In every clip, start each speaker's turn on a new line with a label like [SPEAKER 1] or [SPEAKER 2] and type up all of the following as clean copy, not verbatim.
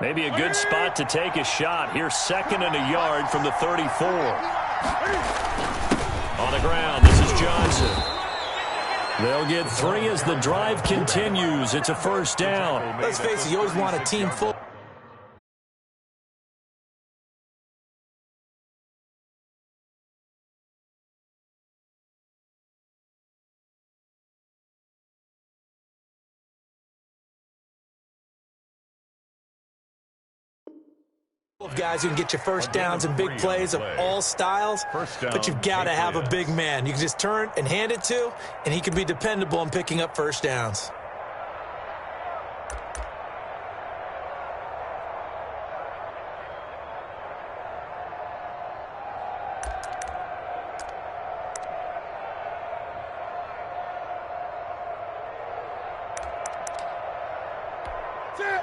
[SPEAKER 1] Maybe a good spot to take a shot. Here's 2nd and a yard from the 34. On the ground, this is Johnson. They'll get 3 as the drive continues. It's a 1st down.
[SPEAKER 2] Let's face it, you always want a team full. Of guys who can get you 1st downs and big plays of all styles, but you've got to have a big man. You can just turn and hand it to, and he can be dependable in picking up 1st downs.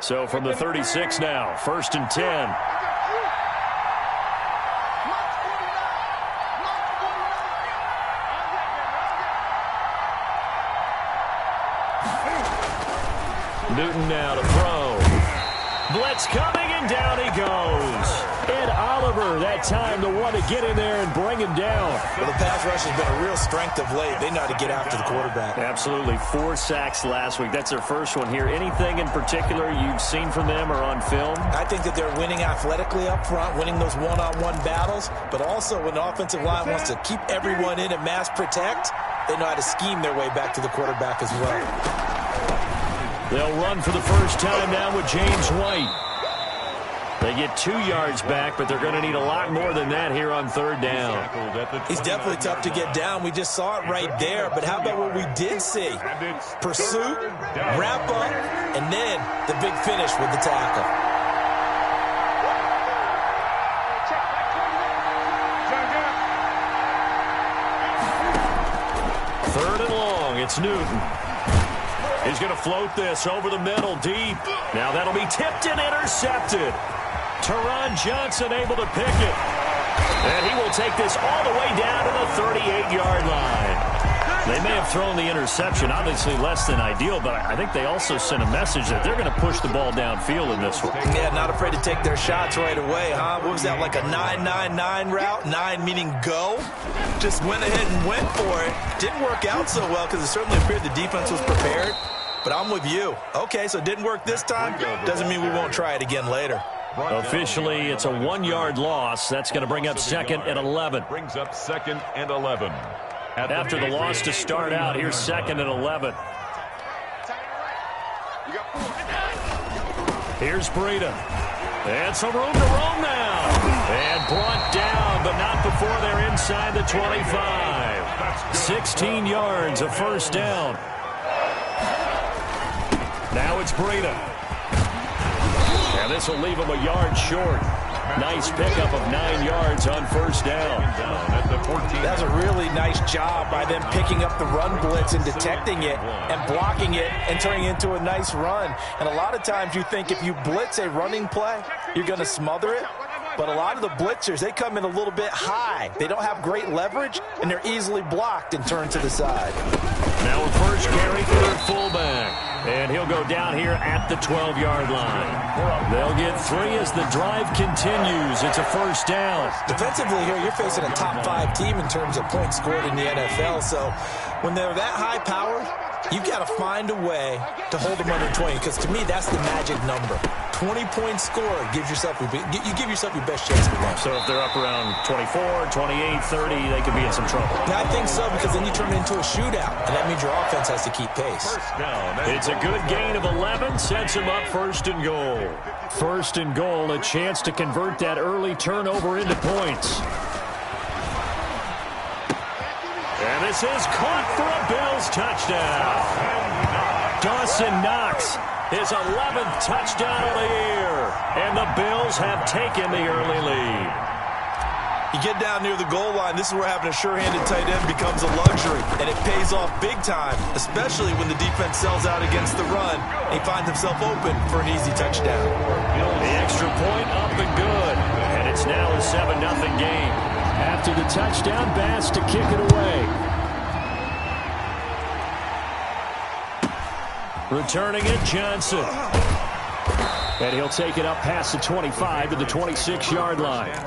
[SPEAKER 1] So from the 36 now, 1st and 10. Newton now to throw. Blitz coming, and down he goes. Ed Oliver, that time, the one to get in there and bring him down.
[SPEAKER 2] Well, the pass rush has been a real strength of late. They know how to get after the quarterback.
[SPEAKER 1] Absolutely. 4 sacks last week. That's their first one here. Anything in particular you've seen from them or on film?
[SPEAKER 2] I think that they're winning athletically up front, winning those one-on-one battles, but also when the offensive line wants to keep everyone in and mass protect, they know how to scheme their way back to the quarterback as well.
[SPEAKER 1] They'll run for the first time now with James White. They get 2 yards back, but they're going to need a lot more than that here on 3rd down.
[SPEAKER 2] He's definitely tough to get down. We just saw it right there. But how about what we did see? Pursuit, wrap up, and then the big finish with the tackle.
[SPEAKER 1] Third and long, it's Newton. He's going to float this over the middle, deep. Now that'll be tipped and intercepted. Teron Johnson able to pick it. And he will take this all the way down to the 38-yard line. They may have thrown the interception, obviously less than ideal, but I think they also sent a message that they're going to push the ball downfield in this one.
[SPEAKER 2] Yeah, not afraid to take their shots right away, huh? What was that, like a 9-9-9 route? 9 meaning go? Just went ahead and went for it. Didn't work out so well because it certainly appeared the defense was prepared. But I'm with you. Okay, so it didn't work this time. Doesn't mean we won't try it again later.
[SPEAKER 1] Officially, it's a 1-yard loss. That's going to bring up 2nd and 11.
[SPEAKER 3] Brings up 2nd and 11.
[SPEAKER 1] After the loss to start out, here's 2nd and 11. Here's Breida. And some room to roam now. And brought down, but not before they're inside the 25. 16 yards, a 1st down. Now it's Breida. And this will leave him a yard short. Nice pickup of 9 yards on 1st down.
[SPEAKER 2] That's a really nice job by them picking up the run blitz and detecting it and blocking it and turning it into a nice run. And a lot of times you think if you blitz a running play, you're going to smother it. But a lot of the blitzers, they come in a little bit high. They don't have great leverage, and they're easily blocked and turned to the side.
[SPEAKER 1] Now a first carry for their fullback. And he'll go down here at the 12-yard line. They'll get 3 as the drive continues. It's a 1st down.
[SPEAKER 2] Defensively here, you're facing a top 5 team in terms of points scored in the NFL. So when they're that high powered, you've got to find a way to hold them under 20. Because to me, that's the magic number. 20-point score gives yourself you give yourself your best chance to win.
[SPEAKER 1] So if they're up around 24, 28, 30, they could be in some trouble.
[SPEAKER 2] Yeah, I think so, because then you turn it into a shootout, and that means your offense has to keep pace.
[SPEAKER 1] It's a good gain of 11, sets him up 1st and goal. 1st and goal, a chance to convert that early turnover into points. And this is caught for a Bills touchdown. Dawson Knox, his 11th touchdown of the year. And the Bills have taken the early lead.
[SPEAKER 2] You get down near the goal line, this is where having a sure-handed tight end becomes a luxury, and it pays off big time, especially when the defense sells out against the run, and he finds himself open for an easy touchdown.
[SPEAKER 1] The extra point up and good, and it's now a 7-0 game. After the touchdown, Bass to kick it away. Returning it, Johnson. And he'll take it up past the 25 to the 26-yard line.
[SPEAKER 3] 10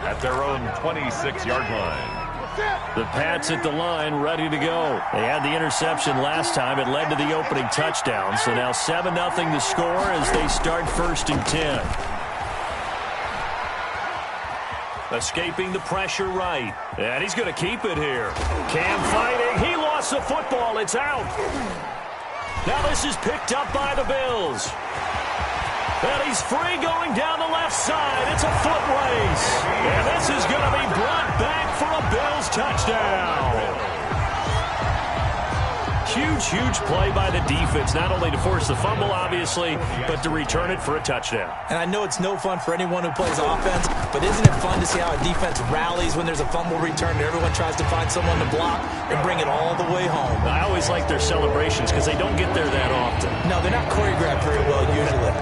[SPEAKER 3] at their own 26-yard line.
[SPEAKER 1] The Pats at the line, ready to go. They had the interception last time. It led to the opening touchdown. So now 7-0 the score as they start 1st and 10. Escaping the pressure right. And he's going to keep it here. Cam fighting. He lost the football. It's out. Now this is picked up by the Bills. And he's free going down the left side. It's a foot race. And this is going to be brought back for a Bills touchdown. Huge play by the defense, not only to force the fumble, obviously, but to return it for a touchdown.
[SPEAKER 2] And I know it's no fun for anyone who plays offense, but isn't it fun to see how a defense rallies when there's a fumble return and everyone tries to find someone to block and bring it all the way home?
[SPEAKER 1] I always like their celebrations because they don't get there that often.
[SPEAKER 2] No, they're not choreographed very well usually.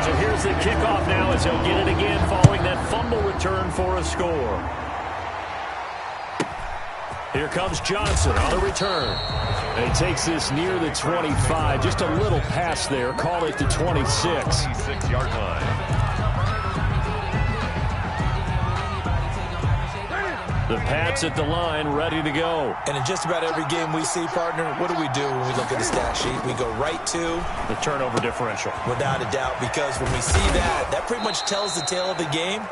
[SPEAKER 1] So here's the kickoff now as he'll get it again following that fumble return for a score. Here comes Johnson on the return. And he takes this near the 25. Just a little pass there. Call it the 26.
[SPEAKER 3] 26-yard line.
[SPEAKER 1] The Pats at the line, ready to go.
[SPEAKER 2] And in just about every game we see, partner, what do we do when we look at the stat sheet? We go right to
[SPEAKER 1] the turnover differential.
[SPEAKER 2] Without a doubt, because when we see that, that pretty much tells the tale of the game.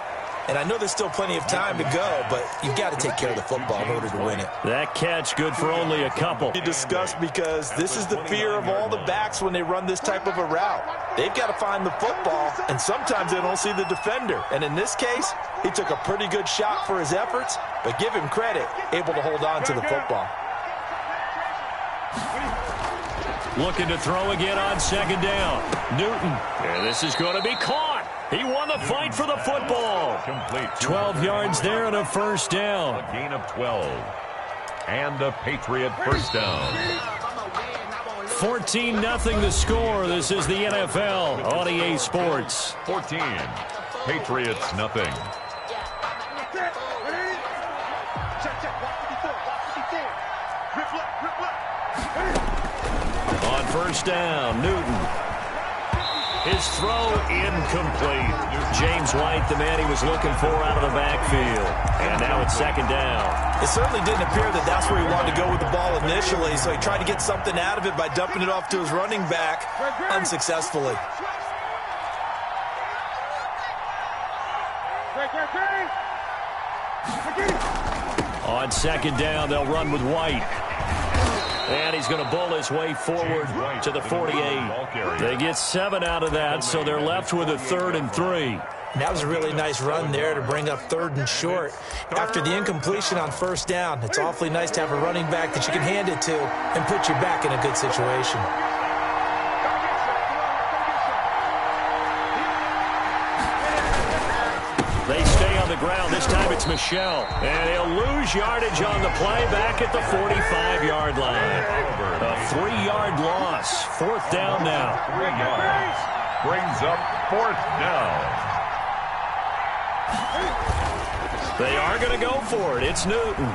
[SPEAKER 2] And I know there's still plenty of time to go, but you've got to take care of the football in order to win it.
[SPEAKER 1] That catch good for only a couple.
[SPEAKER 2] You discussed because this is the fear of all the backs when they run this type of a route. They've got to find the football, and sometimes they don't see the defender. And in this case, he took a pretty good shot for his efforts, but give him credit, able to hold on to the football.
[SPEAKER 1] Looking to throw again on 2nd down. Newton. And this is going to be caught. He won the fight for the football.
[SPEAKER 3] Complete.
[SPEAKER 1] 12 yards there and a 1st down.
[SPEAKER 3] A gain of 12. And a Patriot 1st down.
[SPEAKER 1] 14-0 the score. This is the NFL on EA Sports.
[SPEAKER 3] 14. Patriots nothing.
[SPEAKER 1] On 1st down, Newton. His throw incomplete. James White, the man he was looking for out of the backfield. And now it's 2nd down.
[SPEAKER 2] It certainly didn't appear that that's where he wanted to go with the ball initially, so he tried to get something out of it by dumping it off to his running back unsuccessfully.
[SPEAKER 1] On 2nd down, they'll run with White. And he's going to bull his way forward to the 48. They get 7 out of that, so they're left with a 3rd and 3.
[SPEAKER 2] And that was a really nice run there to bring up 3rd and short. After the incompletion on 1st down, it's awfully nice to have a running back that you can hand it to and put you back in a good situation.
[SPEAKER 1] They stay on the ground. This time it's Michel. And he'll lose yardage on the play back at the 45-yard line. A 3-yard loss. 4th down now.
[SPEAKER 3] 3 yards. Brings up 4th down.
[SPEAKER 1] They are going to go for it. It's Newton.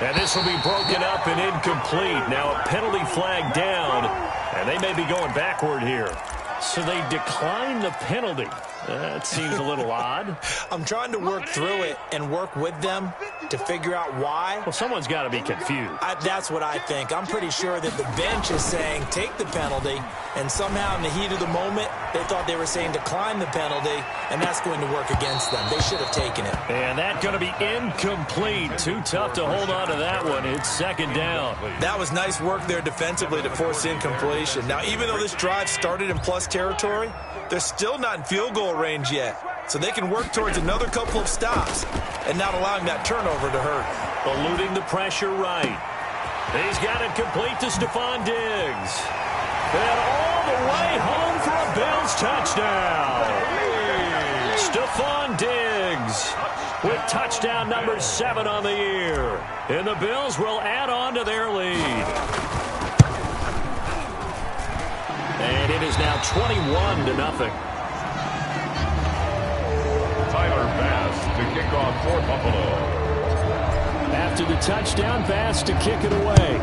[SPEAKER 1] And this will be broken up and incomplete. Now a penalty flag down, and they may be going backward here. So they decline the penalty. That seems a little odd.
[SPEAKER 2] I'm trying to work through it and work with them to figure out why.
[SPEAKER 1] Well, someone's got to be confused.
[SPEAKER 2] That's what I think. I'm pretty sure that the bench is saying take the penalty, and somehow in the heat of the moment, they thought they were saying decline the penalty, and that's going to work against them. They should have taken it.
[SPEAKER 1] And that's going to be incomplete. Too tough to hold on to that one. It's 2nd down.
[SPEAKER 2] That was nice work there defensively to force incompletion. Now, even though this drive started in plus territory, they're still not in field goal range yet. So they can work towards another couple of stops and not allowing that turnover to hurt.
[SPEAKER 1] Eluding the pressure right. He's got it complete to Stephon Diggs. And all the way home for a Bills touchdown. Stephon Diggs with touchdown number 7 on the year. And the Bills will add on to their lead. And it is now 21-0.
[SPEAKER 3] Tyler Bass to kick off for Buffalo.
[SPEAKER 1] after the touchdown pass to kick it away.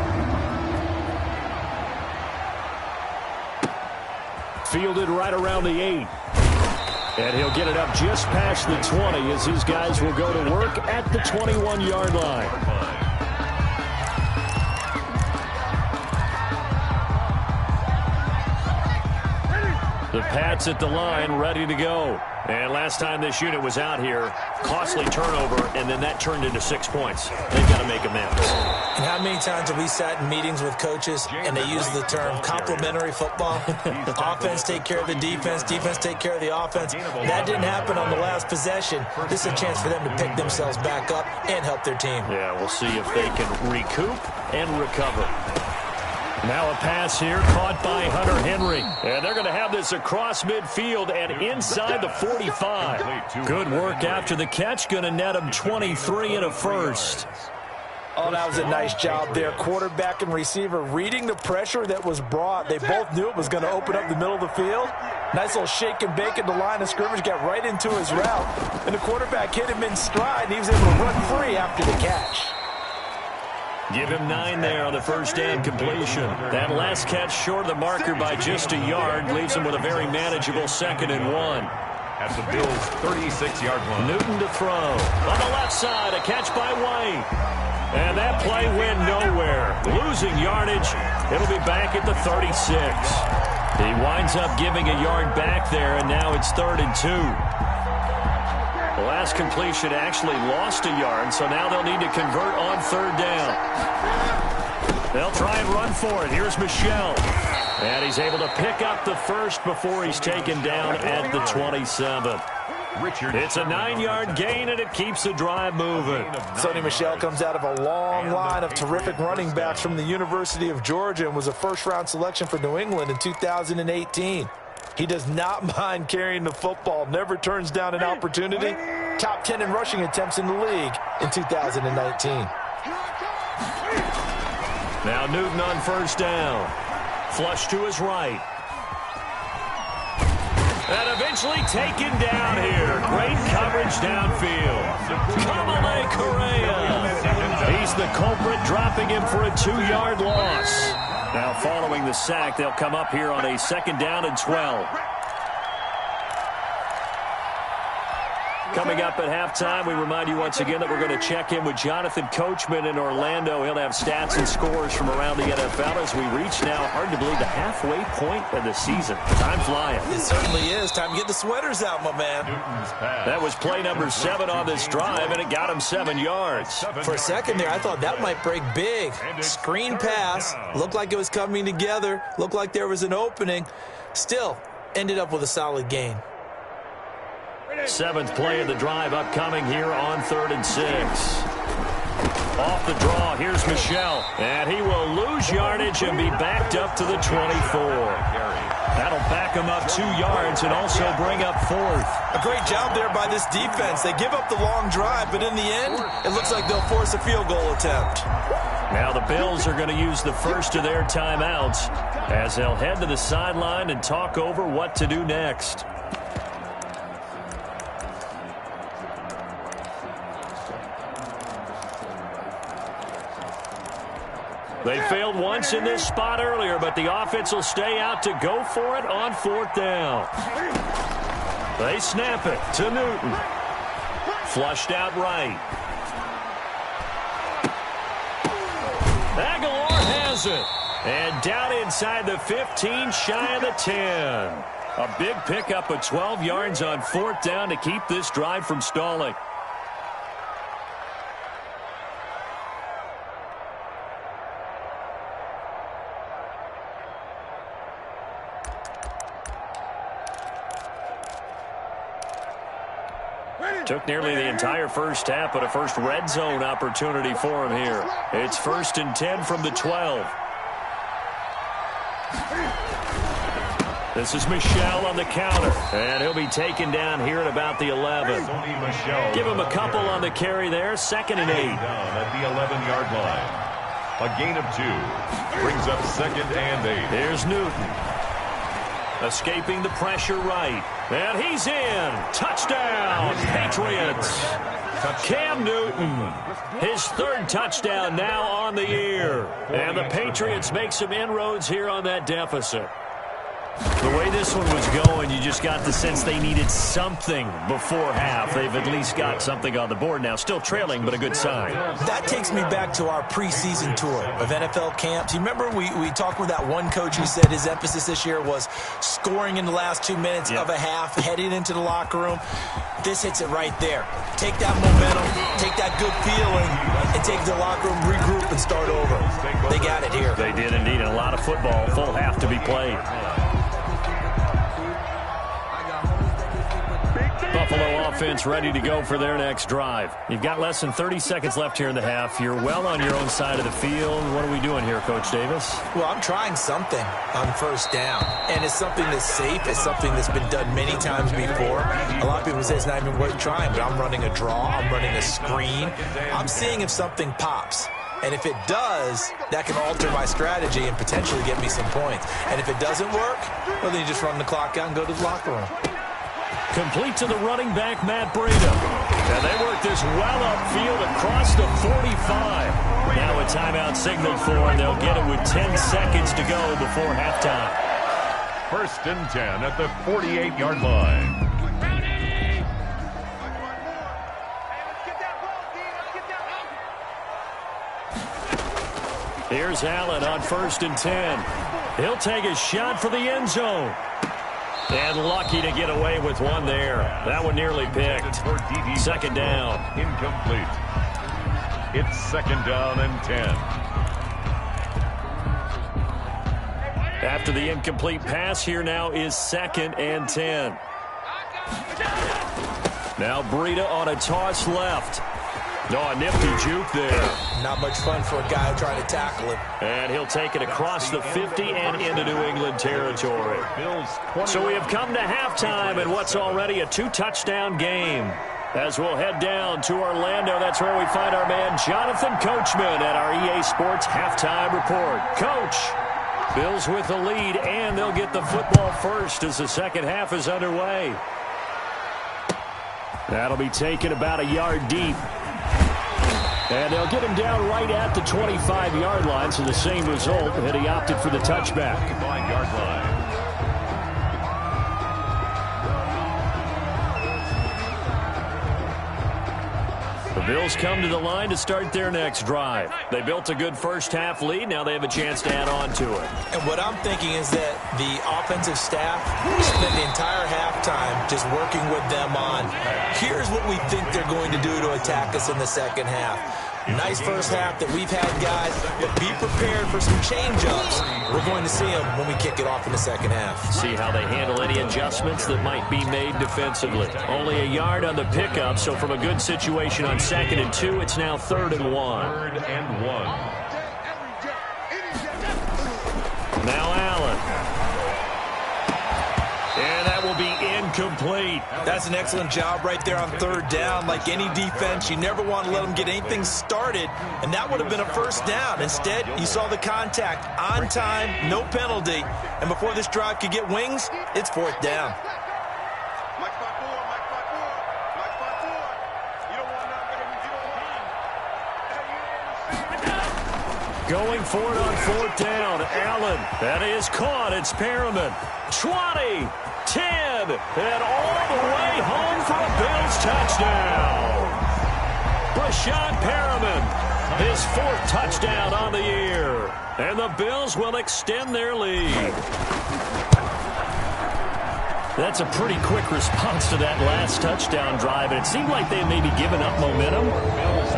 [SPEAKER 1] Fielded right around the 8. And he'll get it up just past the 20 as his guys will go to work at the 21-yard line. The Pats at the line, ready to go. And last time this unit was out here, costly turnover, and then that turned into 6 points. They've got to make amends.
[SPEAKER 2] And how many times have we sat in meetings with coaches and they use the term complementary football? Offense take care of the defense, defense take care of the offense. That didn't happen on the last possession. This is a chance for them to pick themselves back up and help their team.
[SPEAKER 1] Yeah, we'll see if they can recoup and recover. Now a pass here caught by Hunter Henry. And they're going to have this across midfield and inside the 45. Good work after the catch. Going to net him 23 and a first.
[SPEAKER 2] Oh, that was a nice job there. Quarterback and receiver reading the pressure that was brought. They both knew it was going to open up the middle of the field. Nice little shake and bake at the line of scrimmage. Got right into his route. And the quarterback hit him in stride, and he was able to run free after the catch.
[SPEAKER 1] Give him 9 there on the first down completion. That last catch short of the marker by just a yard leaves him with a very manageable 2nd and 1.
[SPEAKER 3] At the Bills' 36-yard line.
[SPEAKER 1] Newton to throw. On the left side, a catch by White. And that play went nowhere. Losing yardage. It'll be back at the 36. He winds up giving a yard back there, and now it's 3rd and 2. The last completion actually lost a yard, so now they'll need to convert on 3rd down. They'll try and run for it. Here's Michel. And he's able to pick up the first before he's taken down at the 27. It's a 9-yard gain, and it keeps the drive moving.
[SPEAKER 2] Sonny Michel comes out of a long line of terrific running backs from the University of Georgia and was a first-round selection for New England in 2018. He does not mind carrying the football, never turns down an opportunity. Top 10 in rushing attempts in the league in 2019.
[SPEAKER 1] Now Newton on first down. Flush to his right. And eventually taken down here. Great coverage downfield. Kamale Correa. He's the culprit, dropping him for a 2-yard loss. Now following the sack, they'll come up here on a 2nd down and 12. Coming up at halftime, we remind you once again that we're going to check in with Jonathan Coachman in Orlando. He'll have stats and scores from around the NFL as we reach now, hard to believe, the halfway point of the season. Time flying.
[SPEAKER 2] It certainly is. Time to get the sweaters out, my man.
[SPEAKER 1] That was play number 7 on this drive, and it got him 7 yards.
[SPEAKER 2] For a second there, I thought that might break big. Screen pass. Looked like it was coming together. Looked like there was an opening. Still, ended up with a solid gain.
[SPEAKER 1] 7th play of the drive upcoming here on 3rd and 6. Off the draw, here's Michel. And he will lose yardage and be backed up to the 24. That'll back him up 2 yards and also bring up 4th.
[SPEAKER 2] A great job there by this defense. They give up the long drive, but in the end, it looks like they'll force a field goal attempt.
[SPEAKER 1] Now the Bills are going to use the first of their timeouts as they'll head to the sideline and talk over what to do next. They failed once in this spot earlier, but the offense will stay out to go for it on 4th down. They snap it to Newton. Flushed out right. Aguilar has it. And down inside the 15, shy of the 10. A big pickup of 12 yards on 4th down to keep this drive from stalling. Took nearly the entire first half, but a first red zone opportunity for him here. It's 1st and 10 from the 12. This is Michel on the counter, and he'll be taken down here at about the 11. Give him a couple on the carry there, 2nd and 8.
[SPEAKER 3] Down at the 11-yard line. A gain of 2 brings up 2nd and 8.
[SPEAKER 1] Here's Newton. Escaping the pressure right. And he's in. Touchdown, Patriots. Cam Newton, his third touchdown now on the year. And the Patriots make some inroads here on that deficit. The way this one was going, you just got the sense they needed something before half. They've at least got something on the board now. Still trailing, but a good sign.
[SPEAKER 2] That takes me back to our preseason tour of NFL camps. You remember we talked with that one coach who said his emphasis this year was scoring in the last 2 minutes of a half, heading into the locker room. This hits it right there. Take that momentum, take that good feeling, and take the locker room, regroup, and start over. They got it here.
[SPEAKER 1] They did indeed. And a lot of football, full half to be played. Buffalo offense ready to go for their next drive. You've got less than 30 seconds left here in the half. You're well on your own side of the field. What are we doing here, Coach Davis?
[SPEAKER 2] Well, I'm trying something on first down, and it's something that's safe. It's something that's been done many times before. A lot of people say it's not even worth trying, but I'm running a draw. I'm running a screen. I'm seeing if something pops. And if it does, that can alter my strategy and potentially get me some points. And if it doesn't work, well, then you just run the clock out and go to the locker room.
[SPEAKER 1] Complete to the running back, Matt Breida. And they work this well upfield across the 45. Now a timeout signaled for, and they'll get it with 10 seconds to go before halftime.
[SPEAKER 3] 1st and 10 at the 48-yard line.
[SPEAKER 1] Here's Allen on 1st and 10. He'll take a shot for the end zone. And lucky to get away with one there. That one nearly picked. 2nd down.
[SPEAKER 3] Incomplete. It's 2nd down and 10.
[SPEAKER 1] After the incomplete pass, here now is 2nd and 10. Now Breida on a toss left. No, a nifty juke there.
[SPEAKER 2] Not much fun for a guy trying to tackle him.
[SPEAKER 1] And he'll take it across the 50 and into New England territory. So we have come to halftime in what's already a 2-touchdown game. As we'll head down to Orlando, that's where we find our man Jonathan Coachman at our EA Sports Halftime Report. Coach, Bills with the lead, and they'll get the football first as the second half is underway. That'll be taken about a yard deep. And they'll get him down right at the 25-yard line, so the same result, and he opted for the touchback.
[SPEAKER 3] 5-yard line.
[SPEAKER 1] The Bills come to the line to start their next drive. They built a good first-half lead. Now they have a chance to add on to it.
[SPEAKER 2] And what I'm thinking is that the offensive staff spent the entire halftime just working with them on, here's what we think they're going to do to attack us in the second half. Nice first half that we've had, guys, but be prepared for some change-ups. We're going to see them when we kick it off in the second half.
[SPEAKER 1] See how they handle any adjustments that might be made defensively. Only a yard on the pickup, so from a good situation on 2nd and 2, it's now 3rd and 1.
[SPEAKER 3] 3rd and 1.
[SPEAKER 1] Now Allen. And that will be incomplete.
[SPEAKER 2] That's an excellent job right there on 3rd down. Like any defense, you never want to let them get anything started, and that would have been a first down. Instead, you saw the contact on time, no penalty, and before this drive could get wings, it's 4th down.
[SPEAKER 1] Going for it on 4th down. Allen. That is caught. It's Perriman. 20, 10, and all the way home for a Bills touchdown. Brashad Perriman, his 4th touchdown on the year. And the Bills will extend their lead. That's a pretty quick response to that last touchdown drive, and it seemed like they maybe given up momentum.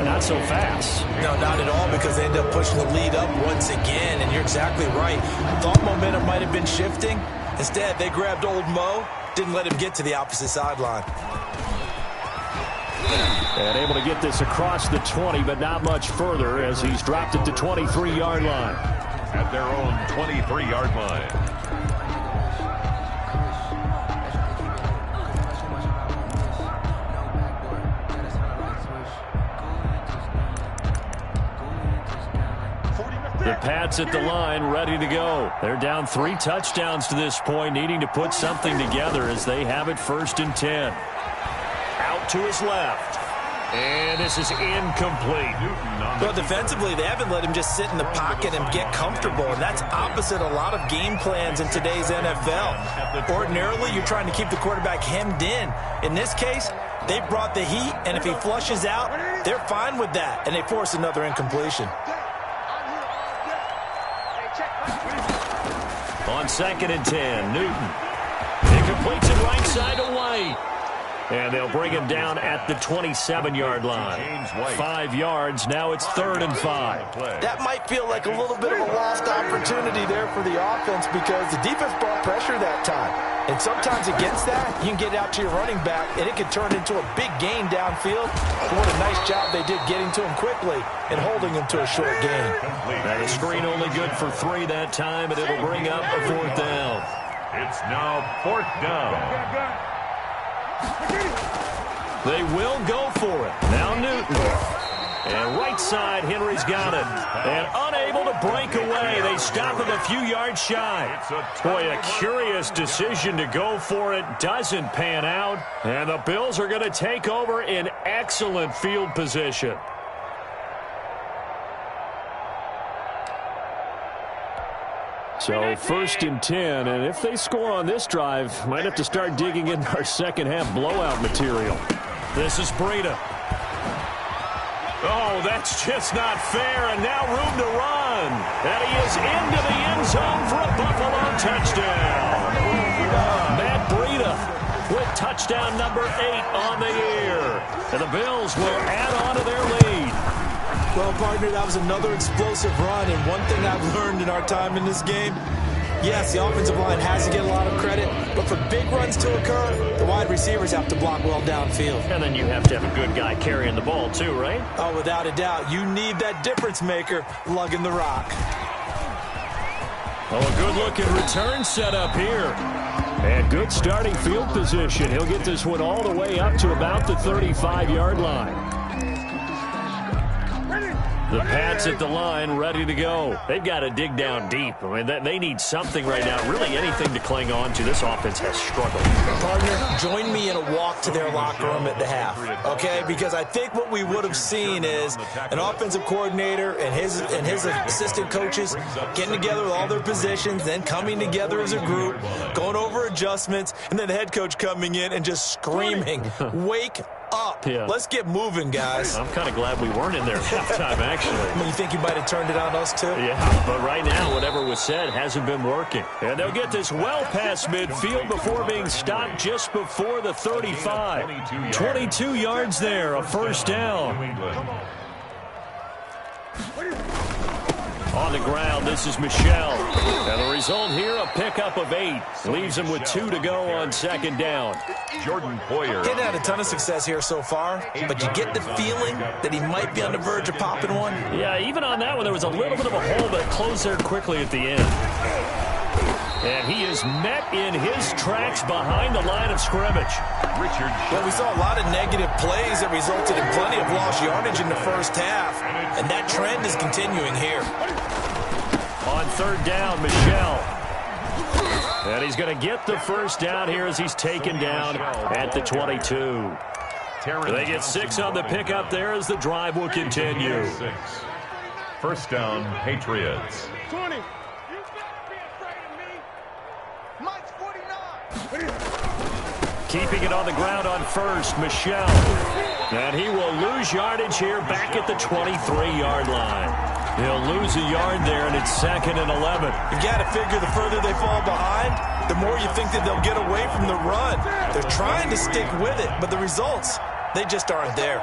[SPEAKER 1] Not so fast.
[SPEAKER 2] No, not at all, because they end up pushing the lead up once again, and you're exactly right. Thought momentum might have been shifting. Instead, they grabbed old Mo, didn't let him get to the opposite sideline.
[SPEAKER 1] And able to get this across the 20, but not much further as he's dropped it to 23-yard line.
[SPEAKER 3] At their own 23-yard line.
[SPEAKER 1] The Pats at the line, ready to go. They're down 3 touchdowns to this point, needing to put something together as they have it 1st and 10. Out to his left. And this is incomplete.
[SPEAKER 2] Well, defensively, they haven't let him just sit in the pocket and get comfortable, and that's opposite a lot of game plans in today's NFL. Ordinarily, you're trying to keep the quarterback hemmed in. In this case, they brought the heat, and if he flushes out, they're fine with that, and they force another incompletion.
[SPEAKER 1] On 2nd and 10, Newton. He completes it right side to White. And they'll bring him down at the 27-yard line. 5 yards. Now it's 3rd and 5.
[SPEAKER 2] That might feel like a little bit of a lost opportunity there for the offense because the defense brought pressure that time. And sometimes against that, you can get out to your running back, and it can turn into a big gain downfield. But what a nice job they did getting to him quickly and holding him to a short gain.
[SPEAKER 1] Now the screen only good for 3 that time, and it'll bring up a 4th down.
[SPEAKER 3] It's now 4th down.
[SPEAKER 1] They will go for it. Now Newton. And right side, Henry's got it. And unable to break away. They stop him a few yards shy. Boy, a curious decision to go for it. Doesn't pan out. And the Bills are going to take over in excellent field position. So 1st and 10, and if they score on this drive, might have to start digging in our second half blowout material. This is Breida. Oh, that's just not fair, and now room to run. And he is into the end zone for a Buffalo touchdown. Matt Breida with touchdown number 8 on the year. And the Bills will add on to their lead.
[SPEAKER 2] Well, partner, that was another explosive run, and one thing I've learned in our time in this game, yes, the offensive line has to get a lot of credit, but for big runs to occur, the wide receivers have to block well downfield.
[SPEAKER 1] And then you have to have a good guy carrying the ball too, right?
[SPEAKER 2] Oh, without a doubt. You need that difference maker lugging the rock.
[SPEAKER 1] Oh, a good-looking return set up here. And good starting field position. He'll get this one all the way up to about the 35-yard line. The Pats at the line, ready to go. They've got to dig down deep. I mean, they need something right now, really anything to cling on to. This offense has struggled.
[SPEAKER 2] Partner, join me in a walk to their locker room at the half, okay? Because I think what we would have seen is an offensive coordinator and his assistant coaches getting together with all their positions, then coming together as a group, going over adjustments, and then the head coach coming in and just screaming, wake up.
[SPEAKER 1] Yeah.
[SPEAKER 2] Let's get moving, guys.
[SPEAKER 1] I'm kind of glad we weren't in there at halftime, actually.
[SPEAKER 2] I mean, you think you might have turned it on us, too?
[SPEAKER 1] Yeah, but right now, whatever was said hasn't been working. And they'll get this well past midfield before being stopped just before the 35. 22 yards there, a 1st down. On the ground, this is Michel. And the result here, a pickup of 8. Leaves him with 2 to go on 2nd down.
[SPEAKER 3] Jordan Poyer.
[SPEAKER 2] He's had a ton of success here so far, but you get the feeling that he might be on the verge of popping one.
[SPEAKER 1] Yeah, even on that one, there was a little bit of a hole that closed there quickly at the end. And he is met in his tracks behind the line of scrimmage.
[SPEAKER 2] Well, we saw a lot of negative plays that resulted in plenty of lost yardage in the first half, and that trend is continuing here.
[SPEAKER 1] On 3rd down, Michel. And he's going to get the 1st down here as he's taken down at the 22. They get 6 on the pickup there as the drive will continue.
[SPEAKER 3] 1st down, Patriots.
[SPEAKER 4] 20. You better be afraid of me. Mike's 49.
[SPEAKER 1] Keeping it on the ground on 1st, Michel. And he will lose yardage here back at the 23-yard line. He'll lose a yard there, and it's 2nd and 11.
[SPEAKER 2] You got to figure the further they fall behind, the more you think that they'll get away from the run. They're trying to stick with it, but the results, they just aren't there.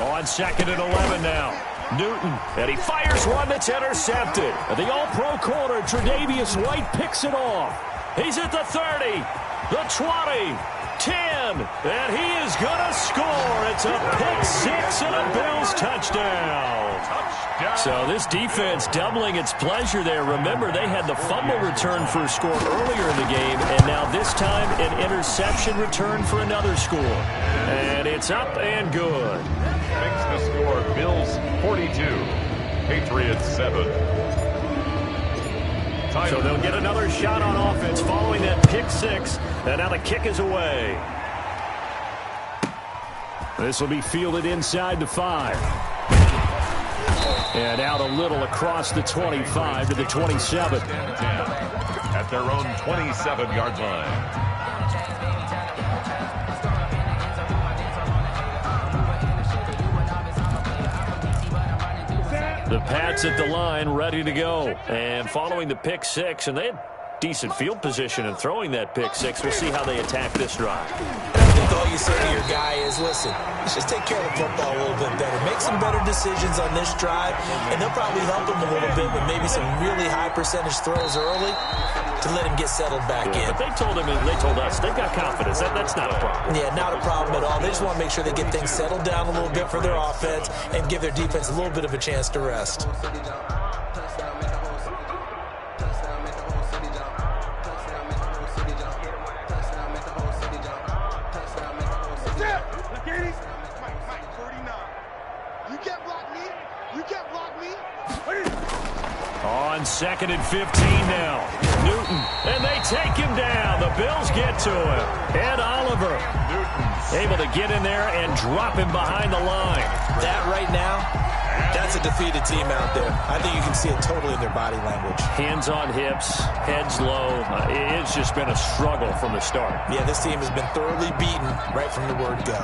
[SPEAKER 1] On 2nd and 11 now. Newton, and he fires one that's intercepted. And the all-pro corner, Tre'Davious White, picks it off. He's at the 30, the 20, 10, and he is going to score. It's a pick-6 and a Bills touchdown. So this defense doubling its pleasure there. Remember, they had the fumble return for a score earlier in the game, and now this time an interception return for another score. And it's up and good.
[SPEAKER 3] Makes the score Bills 42, Patriots 7.
[SPEAKER 1] So they'll get another shot on offense following that pick-6, and now the kick is away. This will be fielded inside the 5. And out a little across the 25 to the 27.
[SPEAKER 3] At their own 27-yard line.
[SPEAKER 1] The Pats at the line, ready to go. And following the pick 6, and they had decent field position in throwing that pick 6. We'll see how they attack this drive.
[SPEAKER 2] I think all you say to your guy is, listen, let's just take care of the football a little bit better. Make some better decisions on this drive, and they'll probably help him a little bit with maybe some really high percentage throws early to let him get settled back in.
[SPEAKER 1] But they told us they've got confidence. That's not a problem.
[SPEAKER 2] Yeah, not a problem at all. They just want to make sure they get things settled down a little bit for their offense and give their defense a little bit of a chance to rest.
[SPEAKER 1] On 2nd and 15 now. Newton, and they take him down. The Bills get to him. Ed Oliver able to get in there and drop him behind the line.
[SPEAKER 2] That right now, that's a defeated team out there. I think you can see it totally in their body language.
[SPEAKER 1] Hands on hips, heads low. It's just been a struggle from the start.
[SPEAKER 2] Yeah, this team has been thoroughly beaten right from the word go.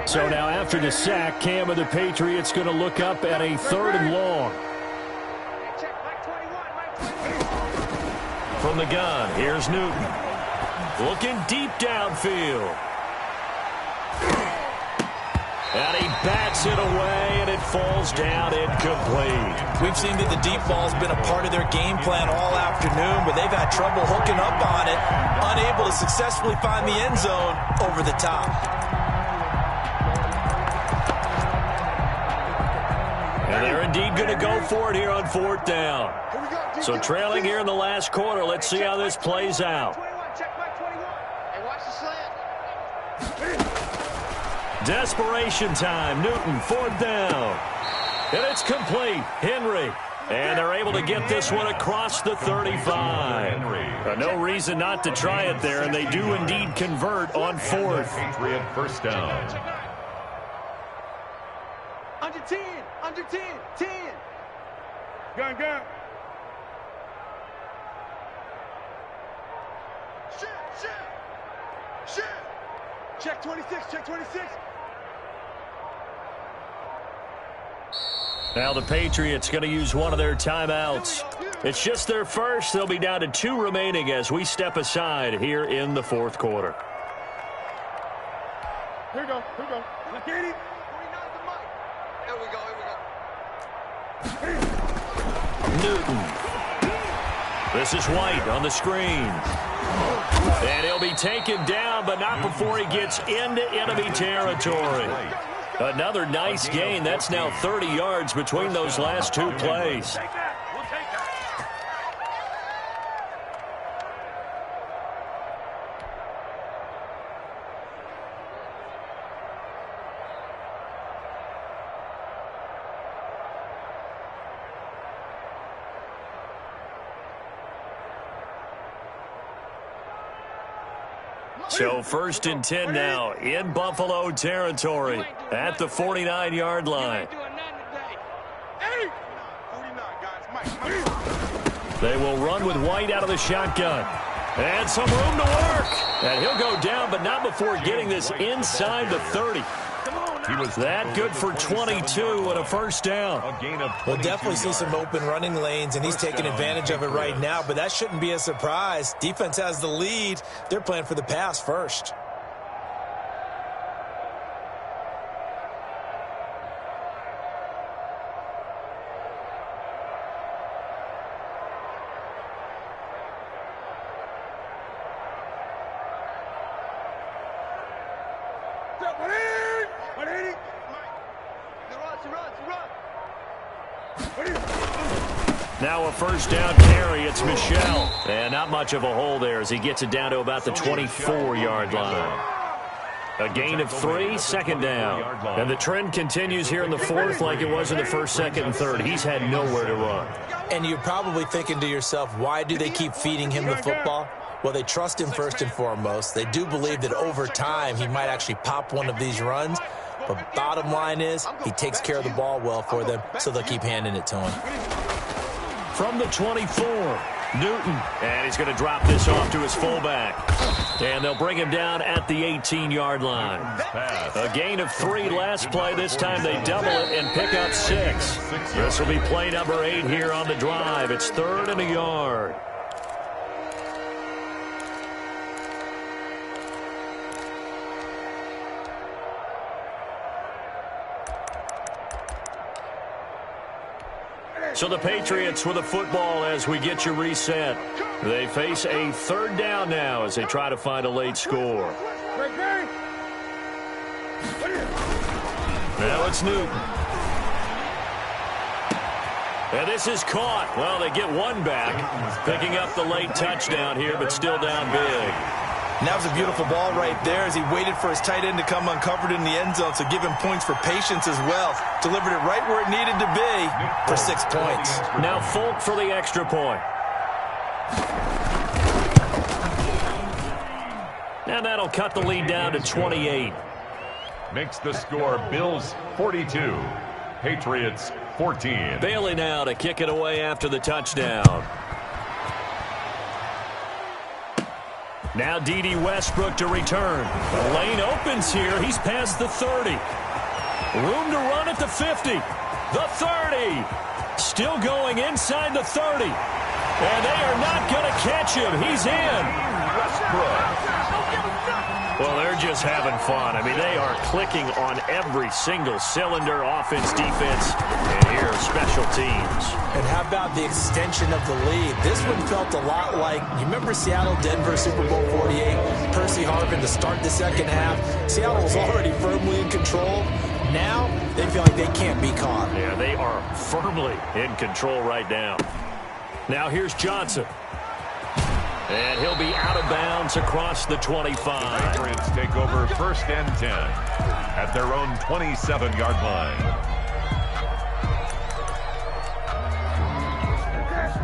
[SPEAKER 1] So now after the sack, Cam of the Patriots going to look up at a 3rd and long. From the gun, here's Newton. Looking deep downfield. And he bats it away, and it falls down incomplete.
[SPEAKER 2] We've seen that the deep ball's been a part of their game plan all afternoon, but they've had trouble hooking up on it, unable to successfully find the end zone over the top.
[SPEAKER 1] And they're indeed going to go for it here on 4th down. So trailing here in the last quarter, let's see how this plays out. Desperation time. Newton, 4th down. And it's complete. Henry. And they're able to get this one across the 35. No reason not to try it there, and they do indeed convert on 4th.
[SPEAKER 3] Patriot first down.
[SPEAKER 4] Under 10. Under 10. 10. Gun. Shit. Check 26. Check 26.
[SPEAKER 1] Now the Patriots going to use one of their timeouts. It's just their first. They'll be down to 2 remaining as we step aside here in the 4th quarter.
[SPEAKER 4] Here we go. Look at him. Here we go.
[SPEAKER 1] Newton. This is White on the screen. And he'll be taken down, but not before he gets into enemy territory. Another nice gain. That's now 30 yards between those last 2 plays. So 1st and 10 now in Buffalo territory at the 49-yard line. They will run with White out of the shotgun. And some room to work. And he'll go down, but not before getting this inside the 30. He was that good for 22 and a first down.
[SPEAKER 2] We'll definitely see some open running lanes, and he's taking advantage of it right now, but that shouldn't be a surprise. Defense has the lead. They're playing for the pass first.
[SPEAKER 1] Now a first down carry. It's Michel. And not much of a hole there as he gets it down to about the 24-yard line. A gain of 3, second down. And the trend continues here in the fourth like it was in the first, second, and third. He's had nowhere to run.
[SPEAKER 2] And you're probably thinking to yourself, why do they keep feeding him the football? Well, they trust him first and foremost. They do believe that over time he might actually pop one of these runs. But bottom line is he takes care of the ball well for them, so they'll keep handing it to him.
[SPEAKER 1] From the 24, Newton. And he's going to drop this off to his fullback. And they'll bring him down at the 18-yard line. A gain of 3 last play. This time they double it and pick up 6. This will be play number 8 here on the drive. It's 3rd and a yard. So the Patriots with the football as we get you reset. They face a 3rd down now as they try to find a late score. Now it's Newton. And this is caught. Well, they get one back, picking up the late touchdown here, but still down big.
[SPEAKER 2] And that was a beautiful ball right there as he waited for his tight end to come uncovered in the end zone, so give him points for patience as well. Delivered it right where it needed to be for 6 points.
[SPEAKER 1] Now Folk for the extra point. And that'll cut the lead down to 28.
[SPEAKER 3] Makes the score Bills 42, Patriots 14.
[SPEAKER 1] Bailey now to kick it away after the touchdown. Now D.D. Westbrook to return. The lane opens here. He's past the 30. Room to run at the 50. The 30. Still going inside the 30. And they are not going to catch him. He's in. Westbrook. Well, they're just having fun. I mean, they are clicking on every single cylinder, offense, defense, and here special teams.
[SPEAKER 2] And how about the extension of the lead? This one felt a lot like, you remember Seattle, Denver, Super Bowl 48, Percy Harvin to start the second half. Seattle was already firmly in control. Now they feel like they can't be caught.
[SPEAKER 1] Yeah, they are firmly in control right now. Now here's Johnson. And he'll be out of bounds across the 25.
[SPEAKER 3] The Patriots take over 1st and 10 at their own 27-yard line.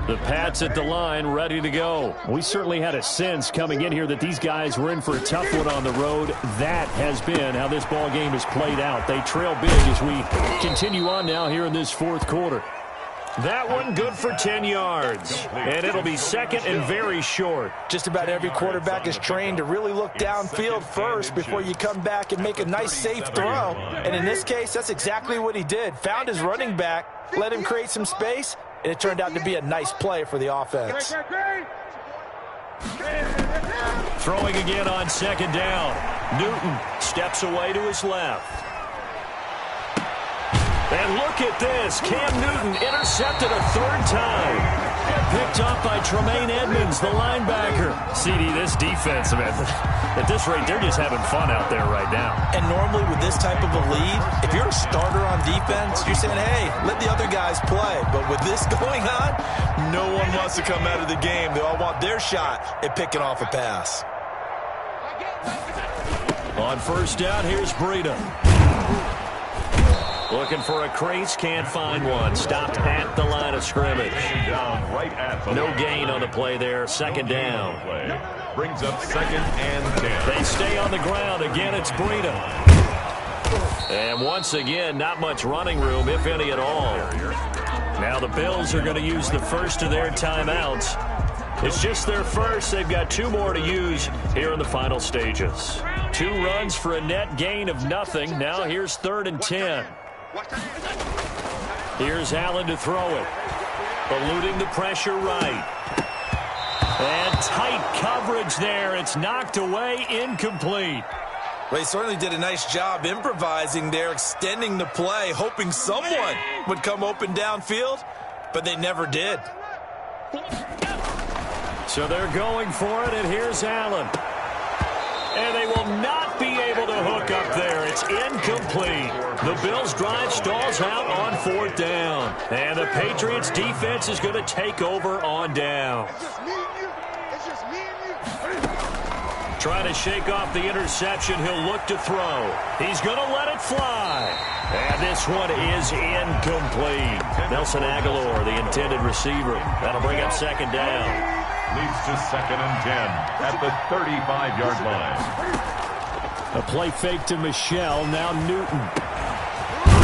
[SPEAKER 1] The Pats at the line, ready to go. We certainly had a sense coming in here that these guys were in for a tough one on the road. That has been how this ball game has played out. They trail big as we continue on now here in this 4th quarter. That one good for 10 yards. And it'll be 2nd and very short.
[SPEAKER 2] Just about every quarterback is trained to really look downfield first before you come back and make a nice, safe throw. And in this case, that's exactly what he did. Found his running back, let him create some space, and it turned out to be a nice play for the offense.
[SPEAKER 1] Throwing again on 2nd down. Newton steps away to his left. And look at this. Cam Newton intercepted a 3rd time. Picked off by Tremaine Edmonds, the linebacker. CD, this defense, man, at this rate, they're just having fun out there right now.
[SPEAKER 2] And normally with this type of a lead, if you're a starter on defense, you're saying, hey, let the other guys play. But with this going on, no one wants to come out of the game. They all want their shot at picking off a pass.
[SPEAKER 1] On 1st down, here's Breida. Looking for a crease, can't find one. Stopped at the line of scrimmage. No gain on the play there. 2nd down.
[SPEAKER 3] Brings up 2nd and 10.
[SPEAKER 1] They stay on the ground. Again, it's Breida. And once again, not much running room, if any at all. Now the Bills are going to use the first of their timeouts. It's just their first. They've got 2 more to use here in the final stages. 2 runs for a net gain of nothing. Now here's 3rd and 10. Here's Allen to throw it. Eluding the pressure right. And tight coverage there. It's knocked away, incomplete.
[SPEAKER 2] Well, he certainly did a nice job improvising there, extending the play, hoping someone would come open downfield, but they never did.
[SPEAKER 1] So they're going for it, and here's Allen. And they will not be able to hook up there. It's incomplete. The Bills' drive stalls out on 4th down. And the Patriots' defense is going to take over on down. Trying to shake off the interception. He'll look to throw. He's going to let it fly. And this one is incomplete. Nelson Aguilar, the intended receiver. That'll bring up second down.
[SPEAKER 3] Leads to 2nd and 10 at the 35-yard line.
[SPEAKER 1] A play fake to Michelle. Now Newton.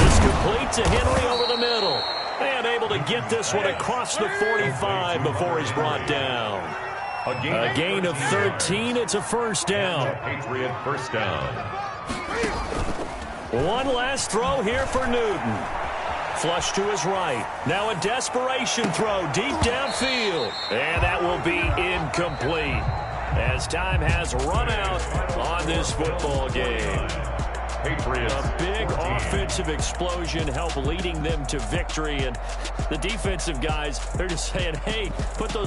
[SPEAKER 1] It's complete to Henry over the middle. And able to get this one across the 45 before he's brought down. A gain of 13. It's a first down.
[SPEAKER 3] Patriot first down.
[SPEAKER 1] One last throw here for Newton. Flush to his right. Now a desperation throw deep downfield. And that will be incomplete as time has run out on this football game.
[SPEAKER 3] Patriots.
[SPEAKER 1] A big offensive explosion helped leading them to victory. And the defensive guys, they're just saying, hey, put those